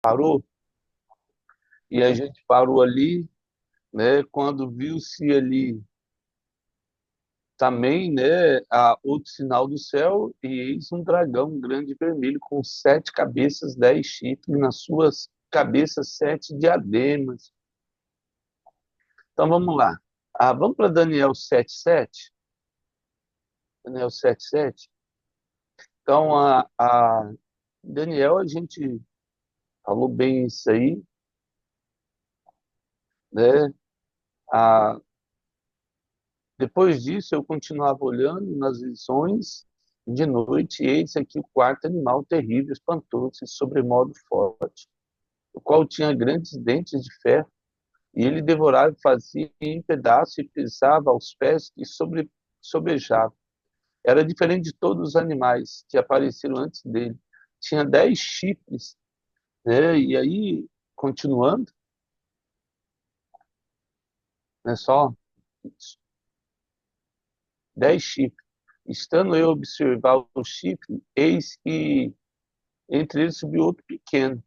parou, e a gente parou ali, né, quando viu-se ali também, né, outro sinal do céu, e eis um dragão grande e vermelho, com 7 cabeças, 10 chifres, nas suas cabeças 7 diademas. Então vamos lá. Vamos para Daniel 7:7. Daniel 7:7. Então, Daniel, a gente falou bem isso aí, né? A, Depois disso, eu continuava olhando nas visões de noite, e eis aqui o quarto animal terrível, espantoso e sobremodo forte, o qual tinha grandes dentes de ferro, e ele devorava e fazia em pedaços e pisava aos pés e sobejava. Era diferente de todos os animais que apareceram antes dele. Tinha 10 chifres, né? E aí, continuando, né, só 10 chifres. Estando eu a observar o chifre, eis que entre eles subiu outro pequeno,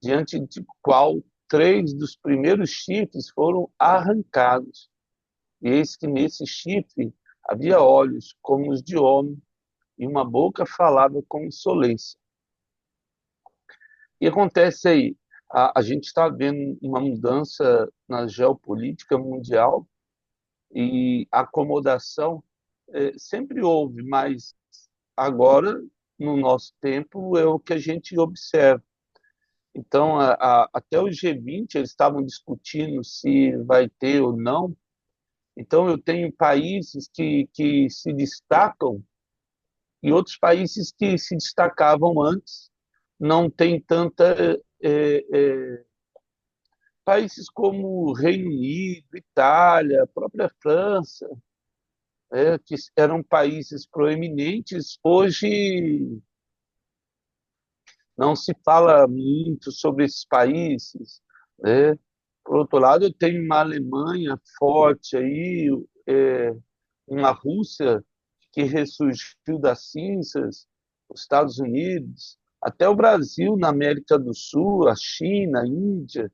diante de qual 3 dos primeiros chifres foram arrancados. E eis que nesse chifre havia olhos como os de homem, e uma boca falava com insolência. E acontece aí, a gente está vendo uma mudança na geopolítica mundial, e acomodação sempre houve, mas agora, no nosso tempo, é o que a gente observa. Então, até o G20 eles estavam discutindo se vai ter ou não. Então, eu tenho países que se destacam e outros países que se destacavam antes. Não tem tanta. Países como Reino Unido, Itália, a própria França, que eram países proeminentes, hoje não se fala muito sobre esses países, né? Por outro lado, eu tenho uma Alemanha forte aí, uma Rússia que ressurgiu das cinzas, os Estados Unidos, até o Brasil na América do Sul, a China, a Índia,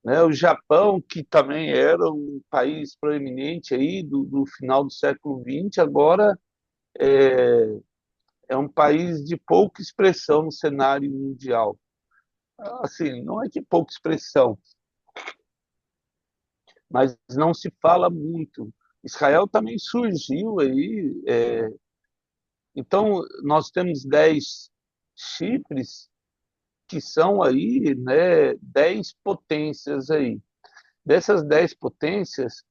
né? O Japão, que também era um país proeminente aí do final do século XX, agora é um país de pouca expressão no cenário mundial. Assim, não é de pouca expressão, mas não se fala muito. Israel também surgiu aí. Então, nós temos 10 chifres que são aí, né, 10 potências aí. Dessas 10 potências,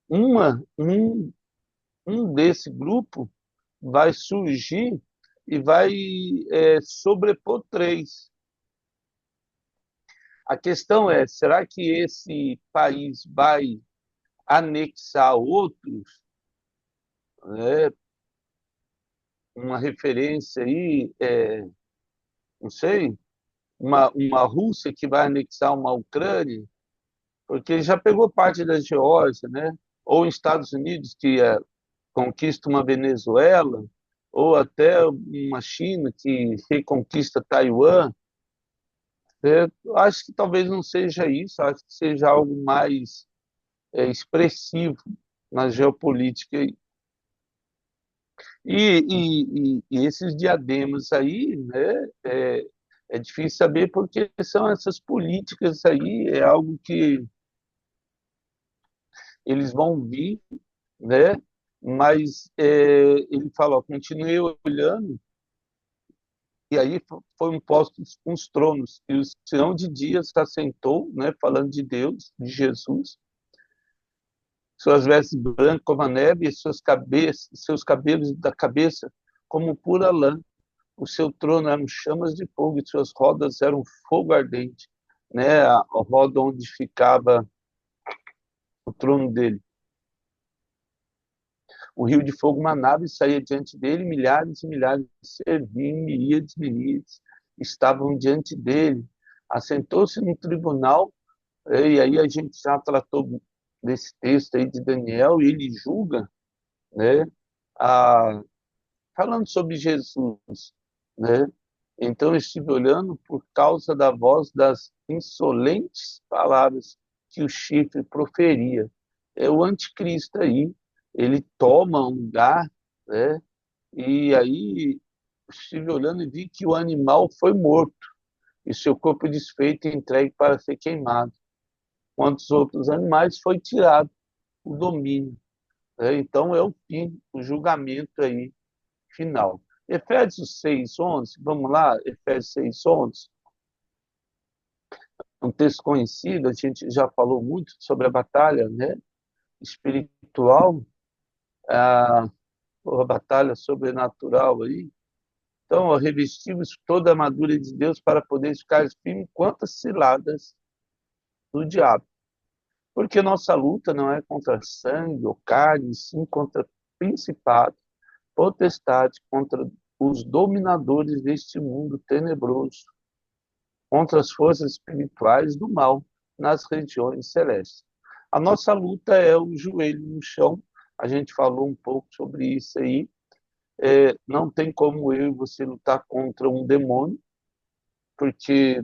um desse grupo vai surgir e vai sobrepor 3. A questão é, será que esse país vai anexar outros, né? Uma referência aí, não sei, uma Rússia que vai anexar uma Ucrânia, porque já pegou parte da Geórgia, né? Ou Estados Unidos que conquista uma Venezuela, ou até uma China que reconquista Taiwan. Eu acho que talvez não seja isso, acho que seja algo mais expressivo na geopolítica. E esses diademas aí, né, é difícil saber porque são essas políticas aí, é algo que eles vão vir, né? Mas ele fala, ó, continuei olhando, e aí foram postos uns tronos, e o Sião de Dias se assentou, né, falando de Deus, de Jesus, suas vestes brancas como a neve, e seus cabelos da cabeça como pura lã. O seu trono eram chamas de fogo e suas rodas eram fogo ardente, né? A roda onde ficava o trono dele. O rio de fogo manava e saía diante dele, milhares e milhares de servinhos, miríades e miríades estavam diante dele. Assentou-se no tribunal, e aí a gente já tratou desse texto aí de Daniel, e ele julga, né? A, falando sobre Jesus, né? Então eu estive olhando por causa da voz das insolentes palavras que o chifre proferia. É o anticristo aí, ele toma um lugar, né? E aí estive olhando e vi que o animal foi morto e seu corpo desfeito e entregue para ser queimado. Quantos outros animais foi tirado o domínio, né? Então é o fim, o julgamento aí final. Efésios 6:11, vamos lá, Efésios 6:11, um texto conhecido, a gente já falou muito sobre a batalha, né, espiritual, a, a batalha sobrenatural aí. Então, revestimos toda a armadura de Deus para poder ficar firme contra as ciladas do diabo. Porque nossa luta não é contra sangue ou carne, sim contra principado, potestade, contra os dominadores deste mundo tenebroso, contra as forças espirituais do mal nas regiões celestes. A nossa luta é o joelho no chão, a gente falou um pouco sobre isso aí. Não tem como eu e você lutar contra um demônio, porque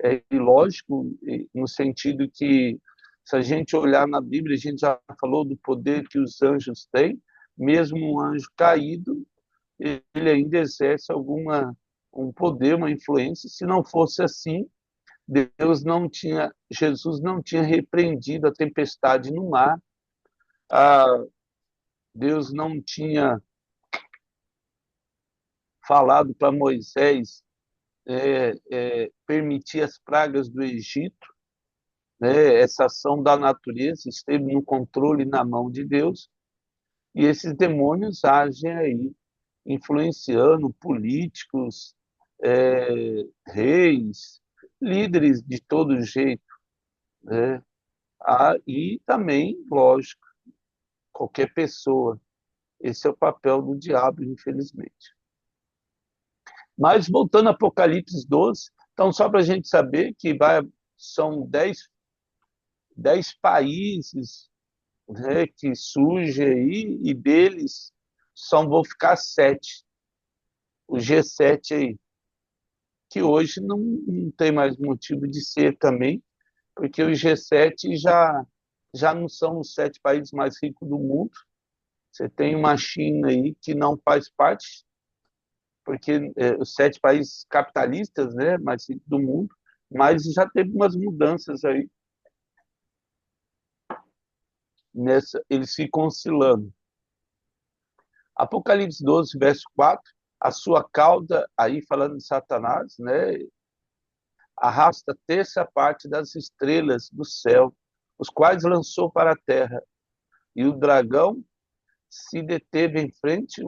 é ilógico, no sentido que, se a gente olhar na Bíblia, a gente já falou do poder que os anjos têm, mesmo um anjo caído, ele ainda exerce um poder, uma influência. Se não fosse assim, Jesus não tinha repreendido a tempestade no mar, Deus não tinha falado para Moisés permitir as pragas do Egito, né? Essa ação da natureza esteve no controle e na mão de Deus, e esses demônios agem aí, influenciando políticos, reis, líderes de todo jeito, né? E também, lógico, qualquer pessoa. Esse é o papel do diabo, infelizmente. Mas, voltando a Apocalipse 12, então, só para a gente saber que são 10 países, né, que surgem aí, e deles só vão ficar 7. O G7 aí, que hoje não tem mais motivo de ser também, porque o G7 já não são os 7 países mais ricos do mundo. Você tem uma China aí que não faz parte, porque os 7 países capitalistas, né, mais ricos do mundo, mas já teve umas mudanças aí eles ficam oscilando. Apocalipse 12, verso 4, a sua cauda, aí falando de Satanás, né, arrasta terça parte das estrelas do céu, os quais lançou para a terra. E o dragão se deteve em frente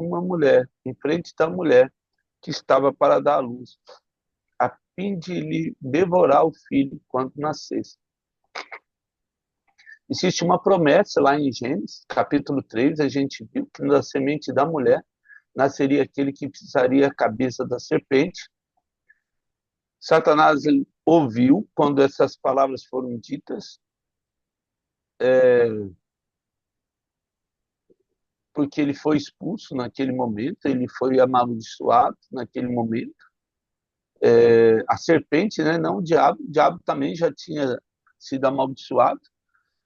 da mulher que estava para dar à luz, a fim de lhe devorar o filho quando nascesse. Existe uma promessa lá em Gênesis, capítulo 3, a gente viu que da semente da mulher nasceria aquele que pisaria a cabeça da serpente. Satanás ouviu quando essas palavras foram ditas, porque ele foi expulso naquele momento, ele foi amaldiçoado naquele momento. A serpente, né, não o diabo também já tinha sido amaldiçoado.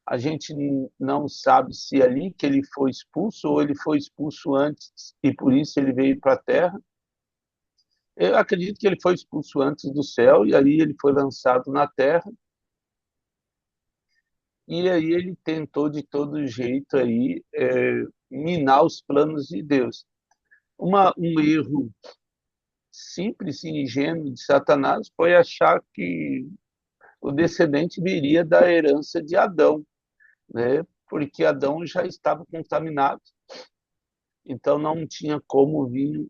A gente não sabe se é ali que ele foi expulso ou ele foi expulso antes e por isso ele veio para a terra. Eu acredito que ele foi expulso antes do céu e aí ele foi lançado na terra. E aí ele tentou de todo jeito aí minar os planos de Deus. Um erro simples e ingênuo de Satanás foi achar que o descendente viria da herança de Adão, né? Porque Adão já estava contaminado, então não tinha como vir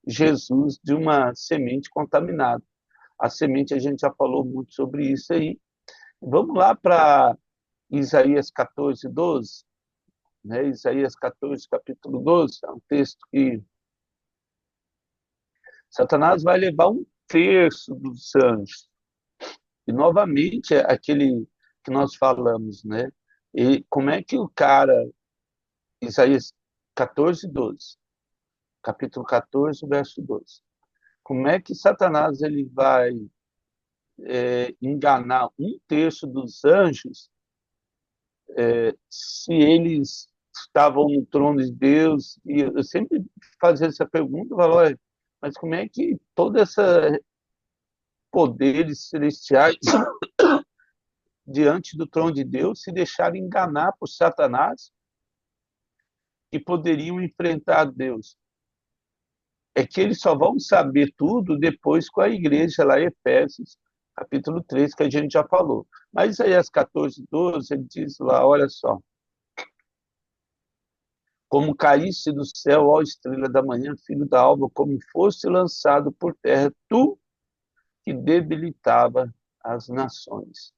Jesus de uma semente contaminada. A semente, a gente já falou muito sobre isso aí. Vamos lá para Isaías 14:12, né? Isaías 14, capítulo 12, é um texto que Satanás vai levar um terço dos anjos. E, novamente, é aquele que nós falamos, né? E como é que o cara, Isaías 14:12, capítulo 14, verso 2. Como é que Satanás ele vai enganar um terço dos anjos se eles estavam no trono de Deus? E eu sempre fazia essa pergunta, eu falo, mas como é que todos esses poderes celestiais diante do trono de Deus se deixaram enganar por Satanás e poderiam enfrentar Deus? É que eles só vão saber tudo depois com a igreja lá em Efésios, capítulo 3, que a gente já falou. Mas Isaías 14, 12, ele diz lá, olha só, como caíste do céu, ó estrela da manhã, filho da alva, como foste lançado por terra, tu que debilitava as nações.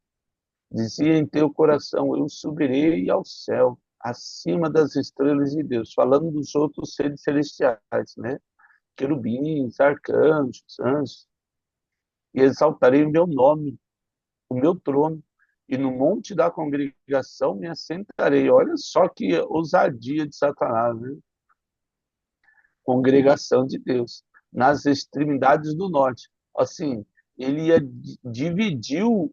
Dizia em teu coração, eu subirei ao céu, acima das estrelas de Deus, falando dos outros seres celestiais, né? Querubins, arcanjos, anjos, e exaltarei o meu nome, o meu trono, e no monte da congregação me assentarei. Olha só que ousadia de Satanás, né? Congregação de Deus, nas extremidades do norte. Assim, ele dividiu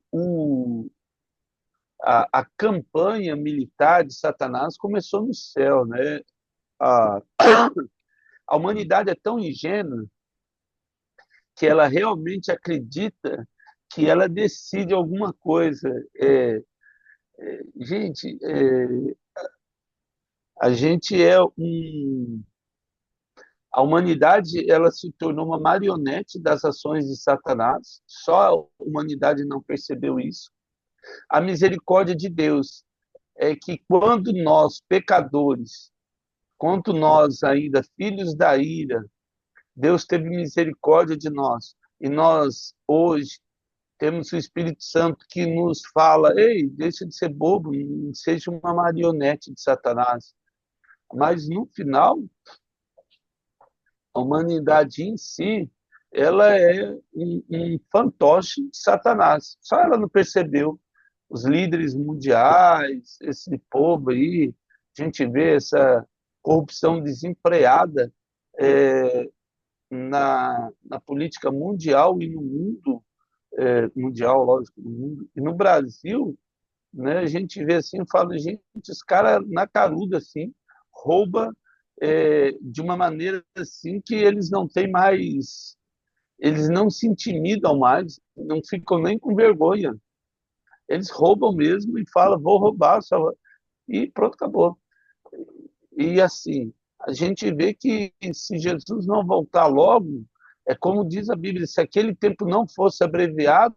a campanha militar de Satanás começou no céu, né? A, a humanidade é tão ingênua que ela realmente acredita que ela decide alguma coisa. Gente, a gente é um... A humanidade ela se tornou uma marionete das ações de Satanás. Só a humanidade não percebeu isso. A misericórdia de Deus é que quando nós, pecadores, quanto nós ainda, filhos da ira, Deus teve misericórdia de nós. E nós, hoje, temos o Espírito Santo que nos fala, ei, deixa de ser bobo, não seja uma marionete de Satanás. Mas, no final, a humanidade em si, ela é um fantoche de Satanás. Só ela não percebeu. Os líderes mundiais, esse povo aí, a gente vê essa corrupção desenfreada na política mundial e no mundo, mundial, lógico, no mundo. E no Brasil, né, a gente vê assim, fala, gente, os caras na caruda, assim, rouba de uma maneira assim que eles não têm mais, eles não se intimidam mais, não ficam nem com vergonha. Eles roubam mesmo e falam, vou roubar, só... e pronto, acabou. E assim, a gente vê que se Jesus não voltar logo, é como diz a Bíblia, se aquele tempo não fosse abreviado,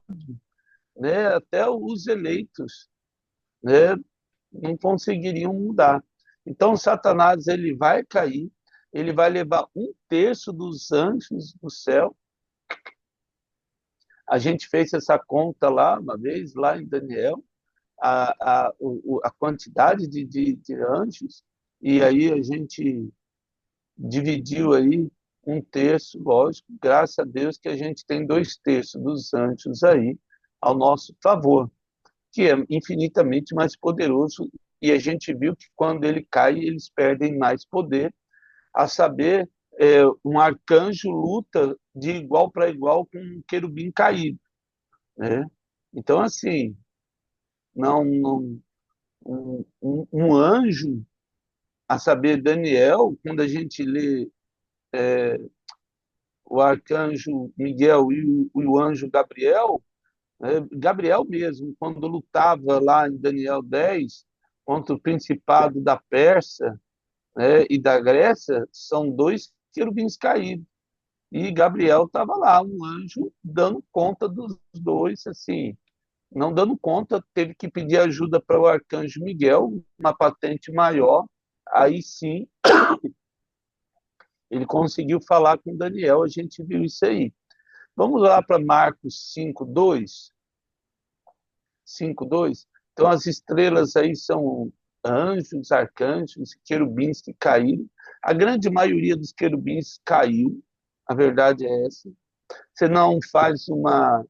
né, até os eleitos, né, não conseguiriam mudar. Então, Satanás ele vai cair, ele vai levar um terço dos anjos do céu. A gente fez essa conta lá, uma vez, lá em Daniel, a quantidade de anjos, e aí a gente dividiu aí um terço, lógico, graças a Deus que a gente tem dois terços dos anjos aí ao nosso favor, que é infinitamente mais poderoso, e a gente viu que quando ele cai, eles perdem mais poder, a saber, um arcanjo luta de igual para igual com um querubim caído, né? Então, assim, não um anjo, a saber, Daniel, quando a gente lê o arcanjo Miguel e o anjo Gabriel, Gabriel mesmo, quando lutava lá em Daniel 10 contra o principado da Pérsia, e da Grécia, são dois querubins caídos. E Gabriel estava lá, um anjo, dando conta dos dois, assim, não dando conta, teve que pedir ajuda para o arcanjo Miguel, uma patente maior, aí sim ele conseguiu falar com Daniel, a gente viu isso aí. Vamos lá para Marcos 5:2. 5:2. Então, as estrelas aí são anjos, arcanjos, querubins que caíram. A grande maioria dos querubins caiu, a verdade é essa. Você não faz uma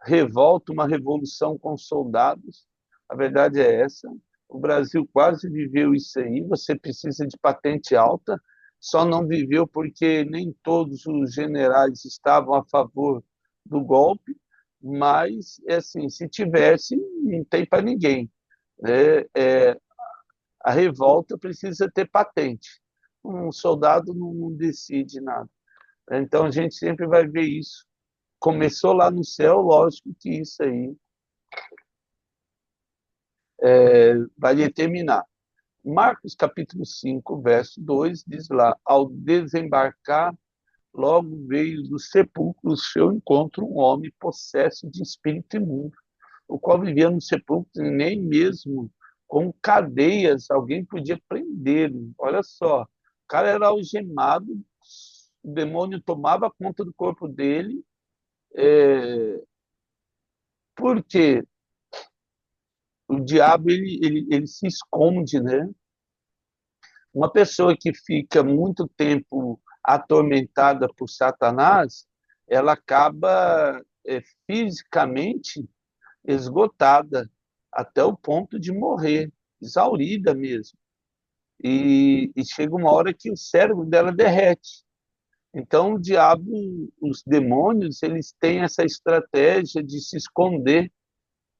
revolta, uma revolução com soldados, a verdade é essa. O Brasil quase viveu isso aí, você precisa de patente alta. só não viveu porque nem todos os generais estavam a favor do golpe, mas, assim, se tivesse, não tem para ninguém, né? A revolta precisa ter patente. Um soldado não decide nada. Então, a gente sempre vai ver isso. Começou lá no céu, lógico que isso aí vai determinar. Marcos capítulo 5, verso 2, diz lá: ao desembarcar, logo veio do sepulcro ao seu encontro um homem possesso de espírito imundo, o qual vivia no sepulcro, e nem mesmo com cadeias alguém podia prendê-lo. Olha só, o cara era algemado, o demônio tomava conta do corpo dele, porque o diabo ele se esconde, né? Uma pessoa que fica muito tempo atormentada por Satanás, ela acaba fisicamente esgotada até o ponto de morrer, exaurida mesmo. E chega uma hora que o cérebro dela derrete. Então, o diabo, os demônios, eles têm essa estratégia de se esconder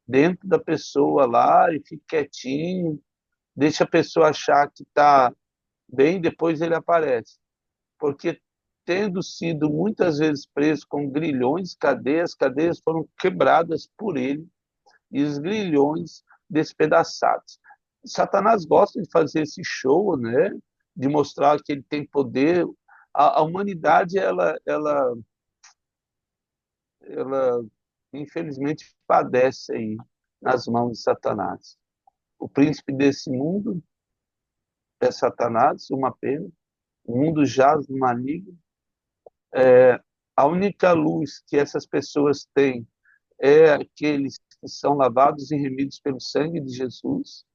dentro da pessoa lá e fica quietinho, deixa a pessoa achar que está bem, depois ele aparece. Porque, tendo sido muitas vezes preso com grilhões, cadeias foram quebradas por ele e os grilhões despedaçados. Satanás gosta de fazer esse show, né? De mostrar que ele tem poder. A humanidade, ela, infelizmente, padece aí nas mãos de Satanás. O príncipe desse mundo é Satanás, uma pena. O mundo jaz no maligno. A única luz que essas pessoas têm é aqueles que são lavados e remidos pelo sangue de Jesus.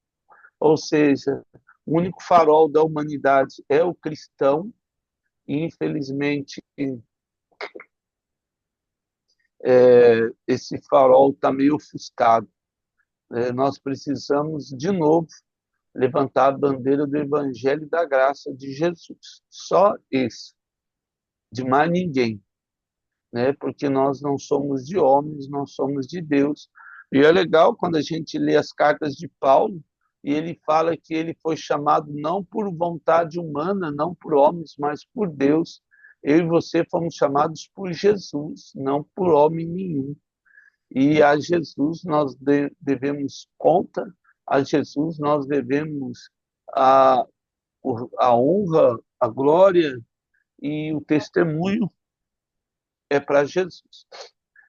Ou seja, o único farol da humanidade é o cristão, e infelizmente esse farol está meio ofuscado. Nós precisamos, de novo, levantar a bandeira do Evangelho e da graça de Jesus. Só esse, de mais ninguém, né? Porque nós não somos de homens, nós somos de Deus. E é legal quando a gente lê as cartas de Paulo, e ele fala que ele foi chamado não por vontade humana, não por homens, mas por Deus. Eu e você fomos chamados por Jesus, não por homem nenhum. E a Jesus nós devemos conta, a Jesus nós devemos a, a honra, a glória e o testemunho é para Jesus.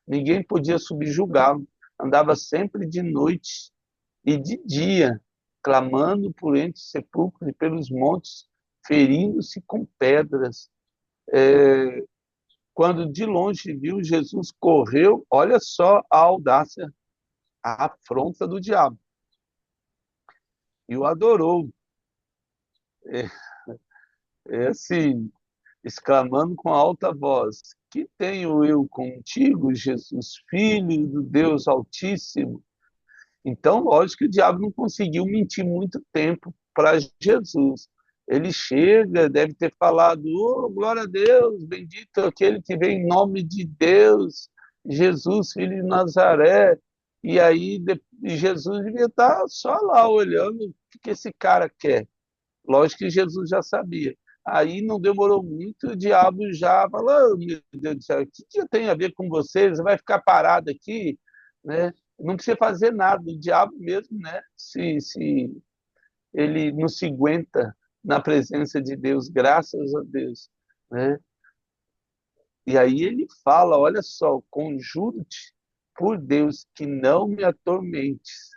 Ninguém podia subjugá-lo, andava sempre de noite e de dia, clamando por entre os sepulcros e pelos montes, ferindo-se com pedras. Quando de longe viu, Jesus correu, olha só a audácia, a afronta do diabo, e o adorou. É, é assim, exclamando com alta voz: que tenho eu contigo, Jesus, filho do Deus Altíssimo? Então, lógico que o diabo não conseguiu mentir muito tempo para Jesus. Ele chega, deve ter falado: oh, glória a Deus, bendito é aquele que vem em nome de Deus, Jesus, filho de Nazaré. E aí Jesus devia estar só lá olhando o que esse cara quer. Lógico que Jesus já sabia. Aí não demorou muito, o diabo já falou: oh, meu Deus do céu, o que tem a ver com você? Você vai ficar parado aqui, né? Não precisa fazer nada. O diabo mesmo, né? Se ele não se aguenta na presença de Deus, graças a Deus, né? E aí ele fala: olha só, conjuro-te por Deus que não me atormentes.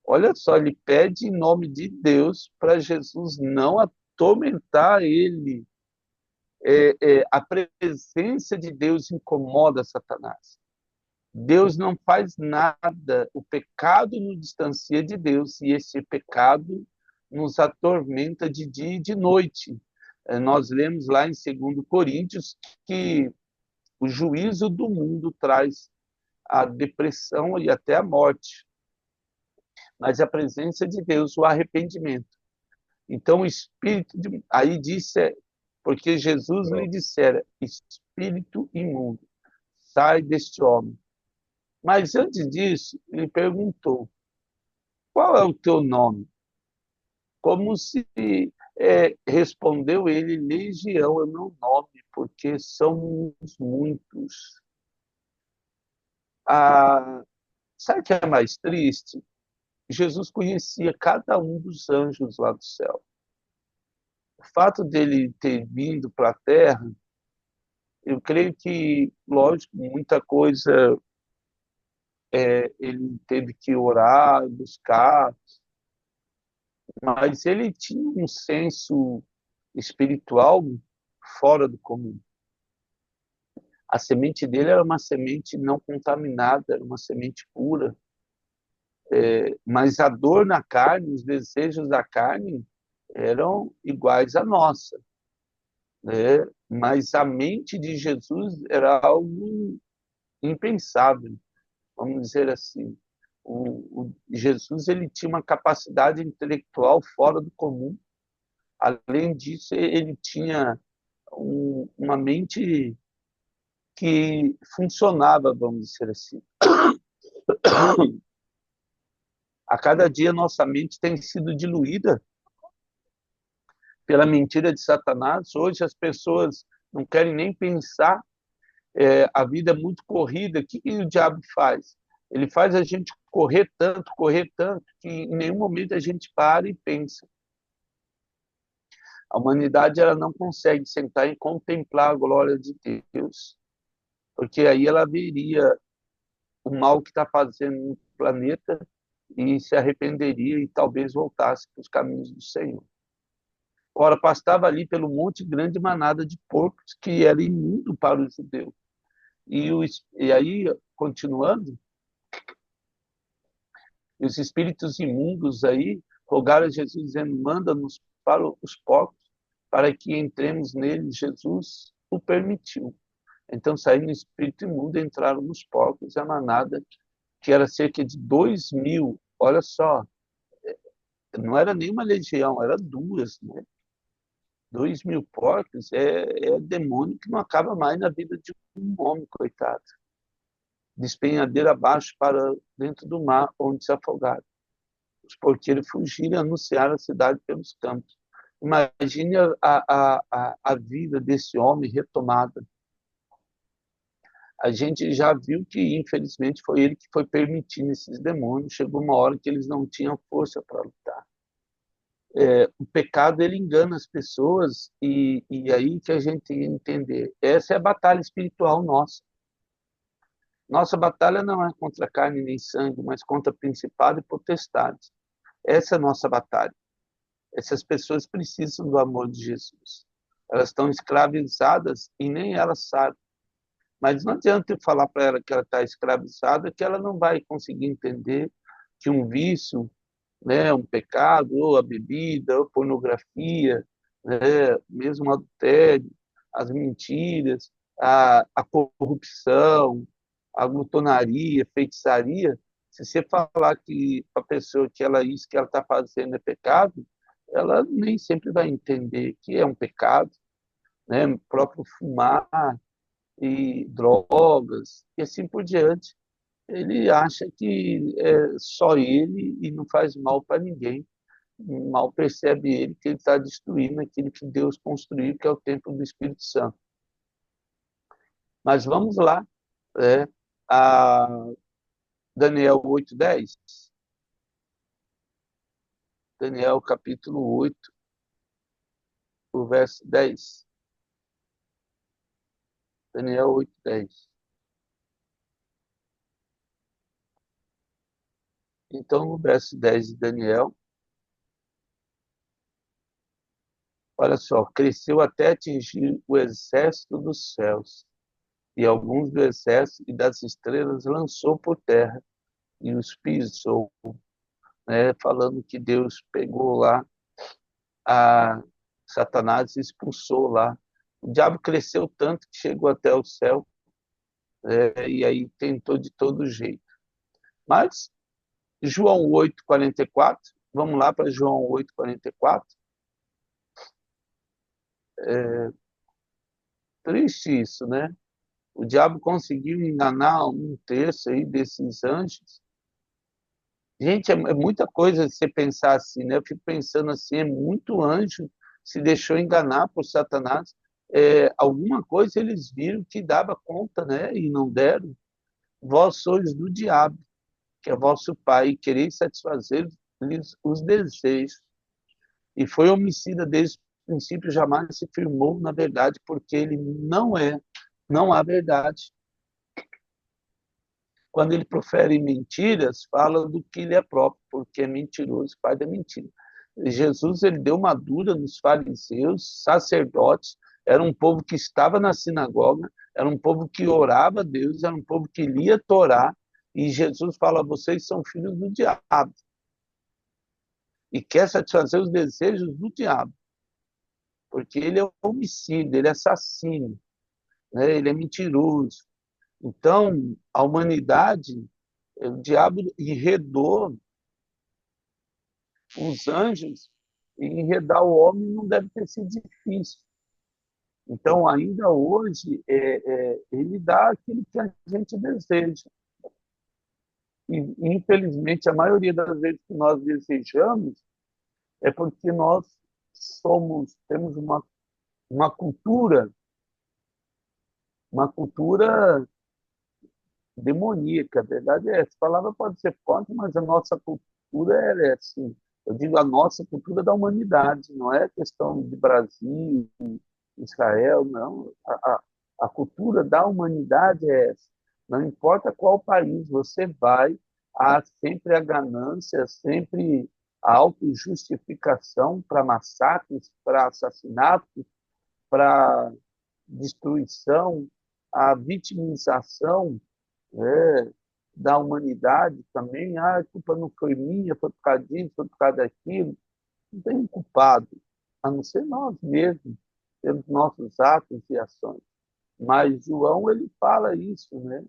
Olha só, ele pede em nome de Deus para Jesus não atormentar ele. A presença de Deus incomoda Satanás. Deus não faz nada, o pecado nos distancia de Deus e esse pecado nos atormenta de dia e de noite. Nós lemos lá em 2 Coríntios que o juízo do mundo traz a depressão e até a morte, mas a presença de Deus, o arrependimento. Então, o espírito aí disse, porque Jesus lhe dissera, espírito imundo, sai deste homem. Mas antes disso, ele perguntou, qual é o teu nome? Como se respondeu ele, Legião é o meu nome, porque somos muitos. Ah, sabe o que é mais triste? Jesus conhecia cada um dos anjos lá do céu. O fato dele ter vindo para a Terra, eu creio que, lógico, muita coisa ele teve que orar, buscar, mas ele tinha um senso espiritual fora do comum. A semente dele era uma semente não contaminada, era uma semente pura, mas a dor na carne, os desejos da carne eram iguais à nossa, né? Mas a mente de Jesus era algo impensável, vamos dizer assim. Jesus ele tinha uma capacidade intelectual fora do comum. Além disso, ele tinha uma mente que funcionava, vamos dizer assim. A cada dia nossa mente tem sido diluída pela mentira de Satanás. Hoje as pessoas não querem nem pensar, a vida é muito corrida. O que o diabo faz? Ele faz a gente correr tanto, que em nenhum momento a gente para e pensa. A humanidade ela não consegue sentar e contemplar a glória de Deus, porque aí ela veria o mal que está fazendo no planeta e se arrependeria e talvez voltasse para os caminhos do Senhor. Ora, pastava ali pelo monte grande manada de porcos que era imundo para os judeus. E aí, continuando, os espíritos imundos aí rogaram a Jesus, dizendo, manda-nos para os porcos, para que entremos neles. Jesus o permitiu. Então, saindo o espírito imundo, entraram nos porcos, a manada, que era cerca de 2.000, olha só, não era nenhuma legião, era duas, né? 2.000 porcos é demônio que não acaba mais na vida de um homem, coitado. Despenhadeira abaixo para dentro do mar, onde se afogaram. Os porqueiros fugiram e anunciaram a cidade pelos campos. Imagine a vida desse homem retomada. A gente já viu que, infelizmente, foi ele que foi permitindo esses demônios. Chegou uma hora que eles não tinham força para lutar. O pecado ele engana as pessoas e aí que a gente tem que entender. Essa é a batalha espiritual nossa. Nossa batalha não é contra carne nem sangue, mas contra principado e potestades. Essa é a nossa batalha. Essas pessoas precisam do amor de Jesus. Elas estão escravizadas e nem elas sabem. Mas não adianta eu falar para ela que ela está escravizada, que ela não vai conseguir entender que um vício, né, um pecado, ou a bebida, ou a pornografia, né, mesmo o adultério, as mentiras, a corrupção, a glutonaria, feitiçaria, se você falar que a pessoa que ela isso que ela está fazendo é pecado, ela nem sempre vai entender que é um pecado, né? O próprio fumar e drogas e assim por diante. Ele acha que é só ele e não faz mal para ninguém. Mal percebe ele que ele está destruindo aquilo que Deus construiu, que é o templo do Espírito Santo. Mas vamos lá, a Daniel 8:10. Daniel capítulo 8, o verso 10. Daniel 8:10. Então, no verso 10 de Daniel, olha só, cresceu até atingir o exército dos céus, e alguns do exército e das estrelas lançou por terra e os pisou, né? Falando que Deus pegou lá a Satanás e expulsou lá. O diabo cresceu tanto que chegou até o céu, e aí tentou de todo jeito. Mas João 8:44, vamos lá para João 8:44. Triste isso, né? O diabo conseguiu enganar um terço aí desses anjos. Gente, é muita coisa você pensar assim, né? Eu fico pensando assim, é muito anjo se deixou enganar por Satanás. Alguma coisa eles viram que dava conta, né? E não deram. Vós sois do diabo, que é vosso pai, e quereis satisfazer-lhes os desejos. E foi homicida desde o princípio, jamais se firmou na verdade, porque ele não há verdade. Quando ele profere mentiras, fala do que ele é próprio, porque é mentiroso, pai da mentira. Jesus ele deu uma dura nos fariseus, sacerdotes, era um povo que estava na sinagoga, era um povo que orava a Deus, era um povo que lia a Torá, e Jesus fala: vocês são filhos do diabo, e quer satisfazer os desejos do diabo, porque ele é homicida, ele é assassino, né? Ele é mentiroso. Então, a humanidade, o diabo enredou os anjos, e enredar o homem não deve ter sido difícil. Então, ainda hoje, ele dá aquilo que a gente deseja. E, infelizmente, a maioria das vezes que nós desejamos é porque nós temos uma cultura demoníaca. A verdade é essa. A palavra pode ser forte, mas a nossa cultura é assim. Eu digo a nossa cultura da humanidade, não é questão de Brasil, Israel, não. A cultura da humanidade é essa. Não importa qual país você vai, há sempre a ganância, sempre a autojustificação para massacres, para assassinatos, para destruição, a vitimização, né, da humanidade também. A culpa não foi minha, foi por causa disso, foi por causa daquilo. Não tem um culpado, a não ser nós mesmos, pelos nossos atos e ações. Mas João ele fala isso, né?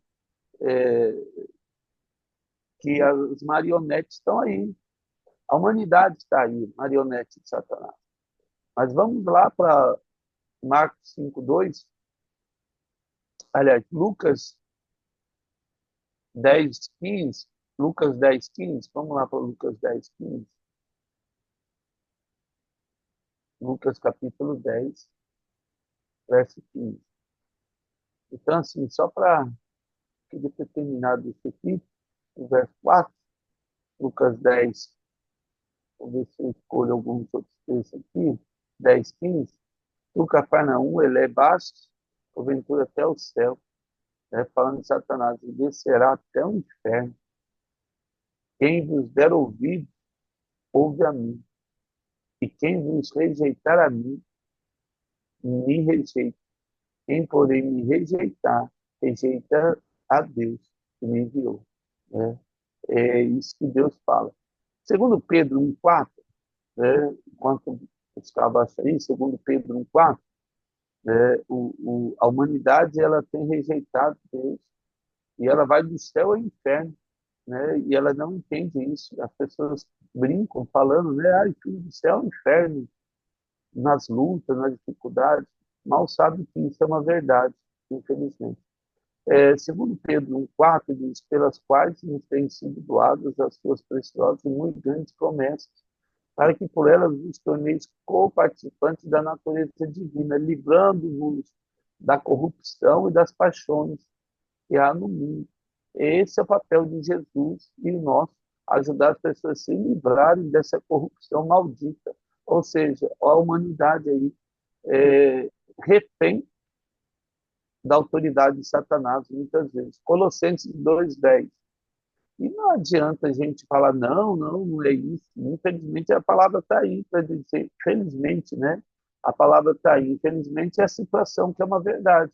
Que as marionetes estão aí, a humanidade está aí, marionete de Satanás. Mas vamos lá para Marcos 5:2, aliás, Lucas 10:15, Lucas 10:15, vamos lá para Lucas 10:15, Lucas capítulo 10, verso 15. Então, assim, só para queria ter terminado isso aqui, o verso 4, Lucas 10, vou ver se eu escolho alguns outros textos aqui, 10, 15. O Cafarnaum elevaste, porventura até o céu, né? Falando de Satanás, e descerá até o inferno. Quem vos der ouvido, ouve a mim. E quem vos rejeitar a mim, me rejeita. Quem, porém, me rejeitar, rejeita a Deus que me enviou. Né? É isso que Deus fala. Segundo Pedro 1:4, né? Enquanto eu estava aí, segundo Pedro 1:4, né? A humanidade ela tem rejeitado Deus e ela vai do céu ao inferno, né? E ela não entende isso. As pessoas brincam falando, né? Ai, tudo do céu ao inferno, nas lutas, nas dificuldades. Mal sabe que isso é uma verdade, infelizmente. Segundo Pedro 1:4 diz: pelas quais nos têm sido doadas as suas preciosas e muito grandes promessas, para que por elas vos torneis co-participantes da natureza divina, livrando-vos da corrupção e das paixões que há no mundo. Esse é o papel de Jesus e o nosso, ajudar as pessoas a se livrarem dessa corrupção maldita. Ou seja, a humanidade aí refém da autoridade de Satanás, muitas vezes. Colossenses 2:10. E não adianta a gente falar, não, não, não é isso. Infelizmente, a palavra está aí para dizer, felizmente, né? A palavra está aí. Infelizmente, é a situação que é uma verdade.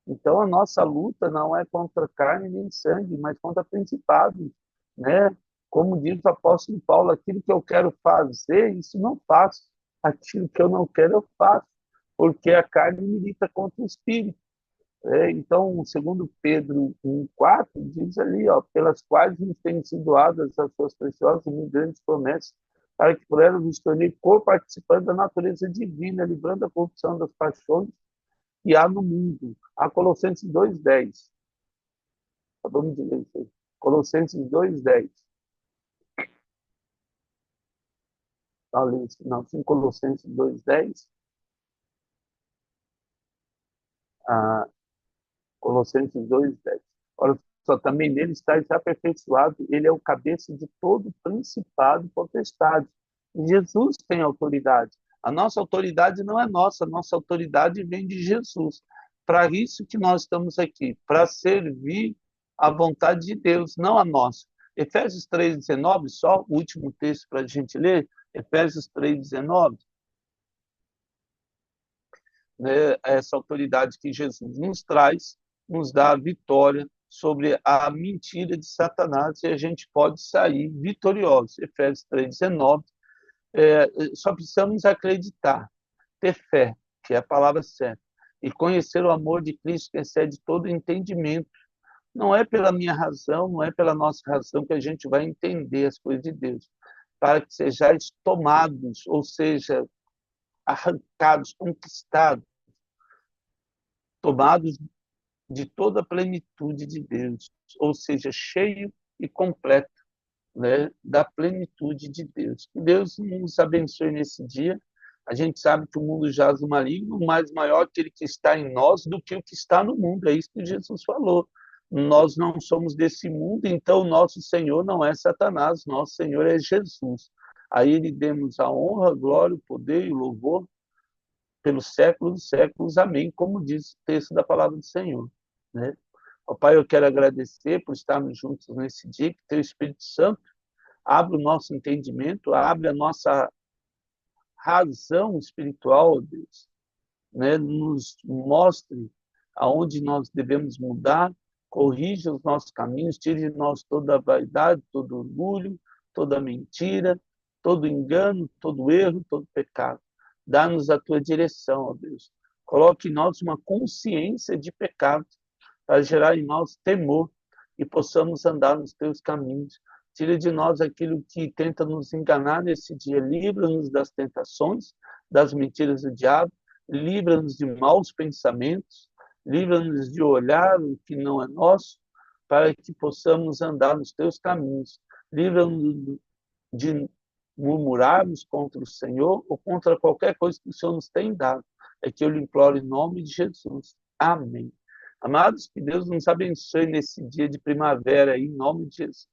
Então, a nossa luta não é contra carne nem sangue, mas contra principados, né? Como diz o apóstolo Paulo, aquilo que eu quero fazer, isso não faço. Aquilo que eu não quero, eu faço. Porque a carne milita contra o espírito. Então, segundo Pedro 1:4, diz ali, ó, pelas quais nos têm sido dadas as suas preciosas e grandes promessas, para que por ela nos tornei co-participantes da natureza divina, livrando a corrupção das paixões que há no mundo. A Colossenses 2:10. Acabamos de ler isso aí. Colossenses 2:10. Não, sim, Colossenses 2:10. Ah, Colossenses 2:10. Olha só, também nele está aperfeiçoado, ele é o cabeça de todo principado e potestade. E Jesus tem autoridade. A nossa autoridade não é nossa, a nossa autoridade vem de Jesus. Para isso que nós estamos aqui, para servir a vontade de Deus, não a nossa. Efésios 3:19, só o último texto para a gente ler, Efésios 3:19, né, essa autoridade que Jesus nos traz, nos dá a vitória sobre a mentira de Satanás e a gente pode sair vitorioso. Efésios 3:19, só precisamos acreditar, ter fé, que é a palavra certa, e conhecer o amor de Cristo que excede todo entendimento. Não é pela minha razão, não é pela nossa razão que a gente vai entender as coisas de Deus, para que sejais tomados, ou seja, arrancados, conquistados, tomados de toda a plenitude de Deus, ou seja, cheio e completo, né, da plenitude de Deus. Que Deus nos abençoe nesse dia. A gente sabe que o mundo jaz no maligno, mas maior aquele que está em nós do que o que está no mundo. É isso que Jesus falou. Nós não somos desse mundo, então nosso Senhor não é Satanás, nosso Senhor é Jesus. A Ele demos a honra, a glória, o poder e o louvor pelos séculos dos séculos. Amém, como diz o texto da palavra do Senhor, né? Ó Pai, eu quero agradecer por estarmos juntos nesse dia, que Teu Espírito Santo abre o nosso entendimento, abre a nossa razão espiritual, ó Deus, né? Nos mostre aonde nós devemos mudar, corrija os nossos caminhos, tire de nós toda a vaidade, todo orgulho, toda mentira, todo engano, todo erro, todo pecado. Dá-nos a tua direção, ó Deus. Coloque em nós uma consciência de pecado, para gerar em nós temor e possamos andar nos teus caminhos. Tira de nós aquilo que tenta nos enganar nesse dia. Livra-nos das tentações, das mentiras do diabo. Livra-nos de maus pensamentos. Livra-nos de olhar o que não é nosso, para que possamos andar nos teus caminhos. Livra-nos de murmurarmos contra o Senhor ou contra qualquer coisa que o Senhor nos tem dado. É que eu lhe imploro em nome de Jesus. Amém. Amados, que Deus nos abençoe nesse dia de primavera, em nome de Jesus.